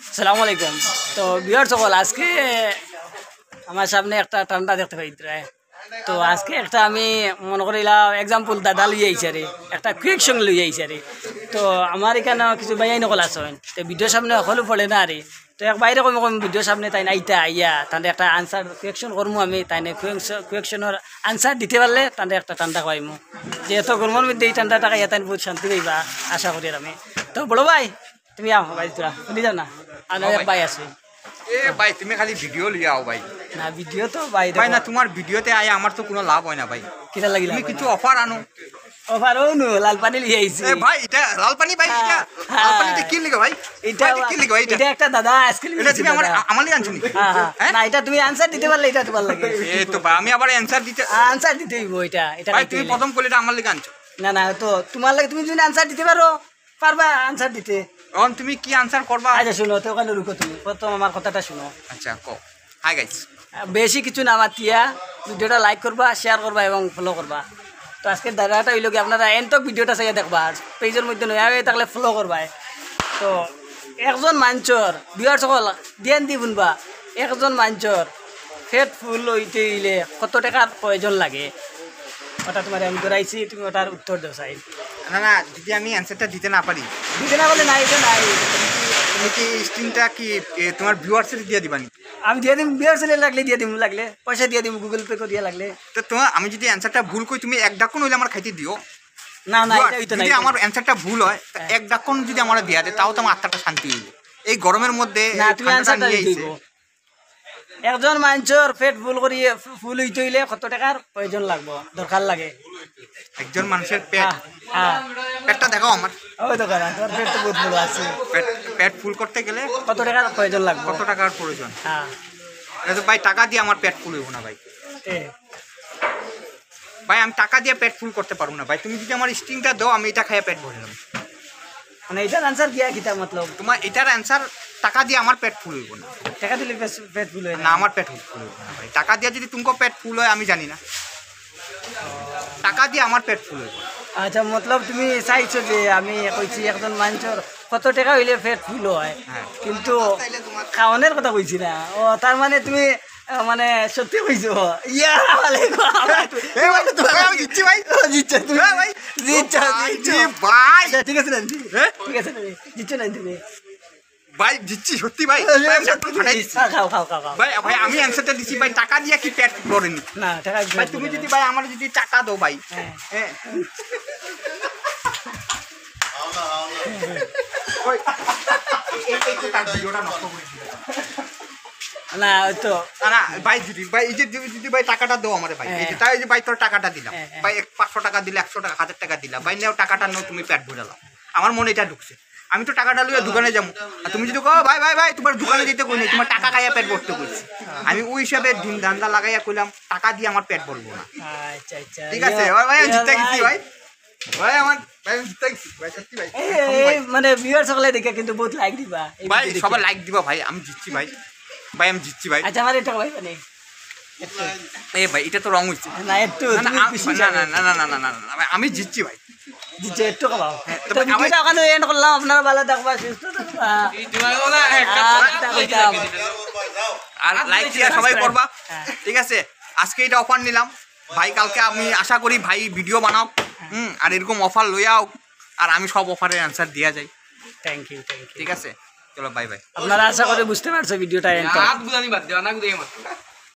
আসসালামু আলাইকুম। তো বিয়ার সকল, আজকে আমার সামনে একটা ঠান্ডা দেখতে পাই। তো আজকে একটা আমি মনে করিলাম এক্সাম্পল দাদা লই আইছে রে, একটা কুইক সঙ্গে লই আইছে রে। তো আমার এখানে কিছু বাইয়াই নকল আসেন, তো ভিডিওর সামনে সকলো পড়ে না রে। তো এক বাইরে কম কম ভিডিওর সামনে তাই নাইতা আইয়া তাদের একটা আনসার কুয়েকশন করবো আমি, তাই কুয়েকশনের আনসার দিতে পারলে তাদের একটা ঠান্ডা খাইমু। যে এত গরমের মধ্যে এই ঠান্ডাটা খাইয়া তাই বহুত শান্তি পাইবা আশা করি আমি। তো বড় ভাই তুমি আও ভাই, তোরা শুনি যাও না, আর এক ভাই আছে। এ ভাই তুমি খালি ভিডিও লিয়ে আও ভাই। না ভিডিও তো ভাই ভাই না তোমার ভিডিওতে আয় আমার তো কোনো লাভ হয় না ভাই। কিটা লাগিলা তুমি কিছু অফার আনো। অফার ওনু লাল পানি লিয়ে আইছি। এ ভাই এটা লাল পানি ভাই, এটা লাল পানিতে কি লিখো ভাই? এটা কি লিখো? এটা একটা দাদা আইসক্রিম। এটা তুমি আমার লিয়ে আনছো নি? হ্যাঁ না, এটা তুমি আনসার দিতে পারলে এটা তোমার লাগে। এ তো ভাই আমি আবার অ্যানসার দিতে আনসার দিতে হইব। এটা ভাই তুমি প্রথম কলিটা আমার লিয়ে আনছো। না না, তো তোমার লাগে তুমি যদি আনসার দিতে পারো পারবা আনসার দিতে। এখন তুমি কি আনসার করবা? আচ্ছা শুনো, তো ওখানে রুকো, তুমি প্রথম আমার কথাটা শুনো। আচ্ছা কও। হাই গাইস, বেশি কিছু না, আমার তিয়া ভিডিওটা লাইক করবা, শেয়ার করবা এবং ফলো করবা। তো আজকের দাদাটা হইল কি, আপনারা এনতক ভিডিওটা চাইয়া দেখবা, পেজের মধ্যে নয়া হয়ে থাকলে ফলো করবা। তো একজন মানুষের বিয়ার সকল ধ্যান দি শুনবা, একজন মানুষের ফেট ফুল হইতে হইলে কত টাকার প্রয়োজন লাগে, ওটা তোমার আমি করাইছি, তুমি ওটার উত্তর দাও চাই। না না, যদি আমি অ্যানসারটা দিতে না পারি, দিতে না বলে নাই, এটা নাই। তুমি কি স্ক্রিনটা কি তোমার ভিউয়ার্সের দিয়ে দিবা নি? আমি দিয়ে দিম, বিয়ার ছেলে লাগলে দিয়ে দিম, লাগলে পয়সা দিয়ে দিম, গুগল পে করে দিয়ে লাগলে। তো তোমার আমি যদি অ্যানসারটা ভুল করি, তুমি এক ডাকুন হইলে আমার খাইতে দিও। না না, এটা হইতো না। যদি আমার অ্যানসারটা ভুল হয়, এক ডাকুন যদি আমার দেয়া দেয়, তাও তো আমার আত্মাটা শান্তি হইবে। এই গরমের মধ্যে না, তুমি অ্যানসারটা দিইব। একজন মানুষের পেট ফুল করিয়ে ফুল হইতে হইলে কত টাকার প্রয়োজন লাগবে, দরকার লাগে? একজন মানুষের পেট, হ্যাঁ পেটটা দেখাও আমার। ওই দোকান তোর পেট তো বহুত বড় আছে। পেট ফুল করতে গেলে কত টাকার প্রয়োজন লাগবে? কত টাকার প্রয়োজন? হ্যাঁ এটা তো ভাই টাকা দিয়ে আমার পেট ফুল হইব না ভাই। এ ভাই আমি টাকা দিয়ে পেট ফুল করতে পারবো না ভাই। তুমি যদি আমার স্টিংটা দাও, আমি এটা খাইয়া পেট ভরে নেব। মানে এটার আনসার গিয়া কিতা মতলব? তোমার এটার অ্যান্সার টাকা দিয়ে আমার পেট ফুল হইব না। টাকা দিলে পেট ফুল হয় না, না? আমার পেট ফুল হইব না ভাই। টাকা দিয়ে যদি তুমি পেট ফুল হয় আমি জানি না, টাকা দিয়ে আমার পেট ফুল হইব। আচ্ছা, মতলব তুমি চাইছো যে আমি কইছি একজন মানুষের কত টাকা হইলে পেট ফুল হয়, কিন্তু খাওয়ানোর কথা কইছি না। ও তার মানে তুমি মানে সত্যি কইছো? ইয়া আমি দিচ্ছি ভাই। জিতছো তুমি ভাই, জিতছো ভাই। ঠিক আছে না? ঠিক আছে না? জিতছো না তুমি? ভাই দিচ্ছি সত্যি ভাই। খাও খাও খাও খাও। ভাই ভাই আমি অ্যানসারটা দিচ্ছি ভাই, টাকা দিয়ে কি পেট ভরেনি না টাকা ভাই। তুমি যদি ভাই আমার যদি টাকা দাও ভাই, হ্যাঁ না তো না ভাই, যদি ভাই এই যে যদি ভাই টাকাটা দাও আমার ভাই, এই যে তাই যে ভাই তোর টাকাটা দিলাম ভাই, 500 টাকা দিলে, 100 টাকা, 1000 টাকা দিলাম ভাই, নেও টাকাটা নাও, তুমি পেট ভরে দাও। আমার মনে এটা ঢুকছে, আমি তো টাকাটা লইয়া দোকানে যাবো, আর তুমি যদি কও ভাই ভাই ভাই তোমার দোকানে দিতে কই নাই, তোমার টাকা খাইয়া পেট ভরতে কইছি, আমি ওই হিসাবে দিন ধান্দা লাগাইয়া কইলাম টাকা দিয়ে আমার পেট ভরবো না। আচ্ছা আচ্ছা ঠিক আছে ভাই, আমি জিতে গেছি ভাই। ভাই আমার ভাই আমি জিতে গেছি ভাই, সত্যি ভাই। মানে ভিউয়ার সকলে দেখে কিন্তু বহুত লাইক দিবা ভাই, সবাই লাইক দিবা ভাই, আমি জিতছি ভাই। ভাই আমি জিতছি ভাই। আচ্ছা আমার এটা ভাই মানে এ ভাই এটা তো রং হইছে না, একটু না না না না না না না না ভাই, আমি জিতছি ভাই। দিচ্ছে একটু খাও। তো তবে ভিডিওটা ওখানে এন্ড করলাম, আপনারা ভালো থাকবা, সুস্থ থাকবা, আর লাইক দিয়ে সবাই করবা। ঠিক আছে, আজকে এটা অফার নিলাম ভাই, কালকে আমি আশা করি ভাই ভিডিও বানাও, আর এরকম অফার লইয়াও, আর আমি সব অফারের অ্যান্সার দেওয়া যাই। Thank you. ঠিক আছে, চলো বাই বাই। আপনারা আশা করি বুঝতে পারছো ভিডিওটা এন্ড।